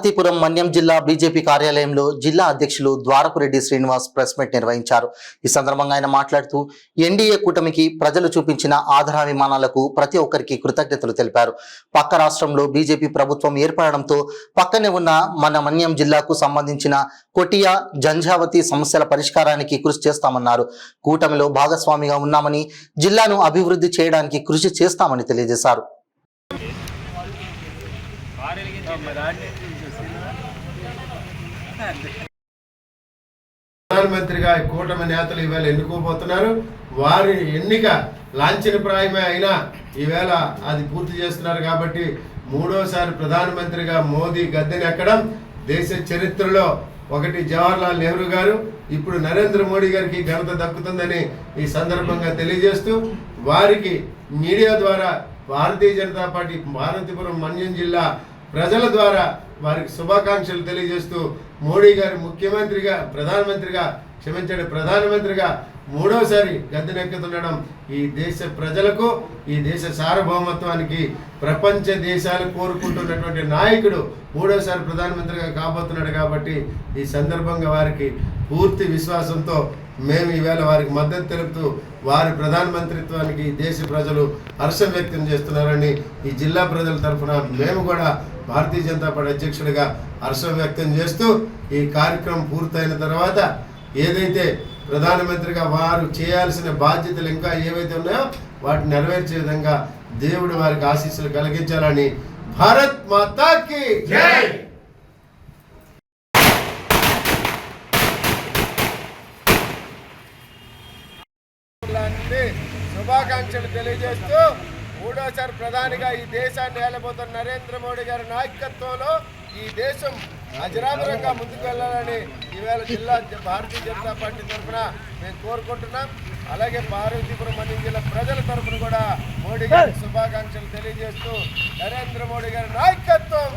పార్వతీపురం మన్యం జిల్లా బీజేపీ కార్యాలయంలో జిల్లా అధ్యక్షులు ద్వారపురెడ్డి శ్రీనివాస్ ప్రెస్ మీట్ నిర్వహించారు. ఈ సందర్భంగా ఆయన మాట్లాడుతూ ఎన్డీఏ కూటమికి ప్రజలు చూపించిన ఆదరాభిమానాలకు ప్రతి ఒక్కరికి కృతజ్ఞతలు తెలిపారు. పక్క రాష్ట్రంలో బీజేపీ ప్రభుత్వం ఏర్పడడంతో పక్కనే ఉన్న మన మన్యం జిల్లాకు సంబంధించిన కొటియా, జంఝావతి సమస్యల పరిష్కారానికి కృషి చేస్తామన్నారు. కూటమిలో భాగస్వామిగా ఉన్నామని, జిల్లాను అభివృద్ధి చేయడానికి కృషి చేస్తామని తెలియజేశారు. ప్రధానమంత్రిగా కూటమి నేతలు ఈవేళ ఎన్నుకోబోతున్నారు. వారి ఎన్నిక లాంఛనప్రాయమే అయినా ఈవేళ అది పూర్తి చేస్తున్నారు. కాబట్టి మూడోసారి ప్రధానమంత్రిగా మోదీ గద్దెనెక్కడం దేశ చరిత్రలో ఒకటి జవహర్లాల్ నెహ్రూ గారు, ఇప్పుడు నరేంద్ర మోడీ గారికి ఘనత దక్కుతుందని ఈ సందర్భంగా తెలియజేస్తూ వారికి మీడియా ద్వారా భారతీయ జనతా పార్టీ పార్వతీపురం మన్యం జిల్లా ప్రజల ద్వారా వారికి శుభాకాంక్షలు తెలియజేస్తూ మోడీ గారు ప్రధానమంత్రిగా మూడోసారి గద్దెనెక్కుతుండడం ఈ దేశ ప్రజలకు, ఈ దేశ సార్వభౌమత్వానికి ప్రపంచ దేశాలు కోరుకుంటున్నటువంటి నాయకుడు మూడోసారి ప్రధానమంత్రిగా కాబోతున్నాడు. కాబట్టి ఈ సందర్భంగా వారికి పూర్తి విశ్వాసంతో మేము ఈవేళ వారికి మద్దతు తెలుపుతూ వారి ప్రధానమంత్రిత్వానికి దేశ ప్రజలు హర్షం వ్యక్తం చేస్తున్నారని ఈ జిల్లా ప్రజల తరఫున మేము కూడా భారతీయ జనతా పార్టీ అధ్యక్షుడిగా హర్షం వ్యక్తం చేస్తూ ఈ కార్యక్రమం పూర్తయిన తర్వాత ఏదైతే ప్రధానమంత్రిగా వారు చేయాల్సిన బాధ్యతలు ఇంకా ఏవైతే ఉన్నాయో వాటిని నెరవేర్చే విధంగా దేవుడు వారికి ఆశీస్సులు కలిగించాలని. భారత్ మాతాకి జై. శుభాకాంక్షలు తెలియజేస్తూ మూడోసారి ప్రధానిగా ఈ దేశాన్ని ఏలబోతున్న నరేంద్ర మోడీ గారి నాయకత్వంలో ఈ దేశం అజరామరంగా ముందుకు వెళ్ళాలని ఈవేళ జిల్లా భారతీయ జనతా పార్టీ తరఫున మేము కోరుకుంటున్నాం. అలాగే పార్వతీపురం మన్యం జిల్లా ప్రజల తరఫున కూడా మోడీ గారికి శుభాకాంక్షలు తెలియజేస్తూ నరేంద్ర మోడీ గారి నాయకత్వం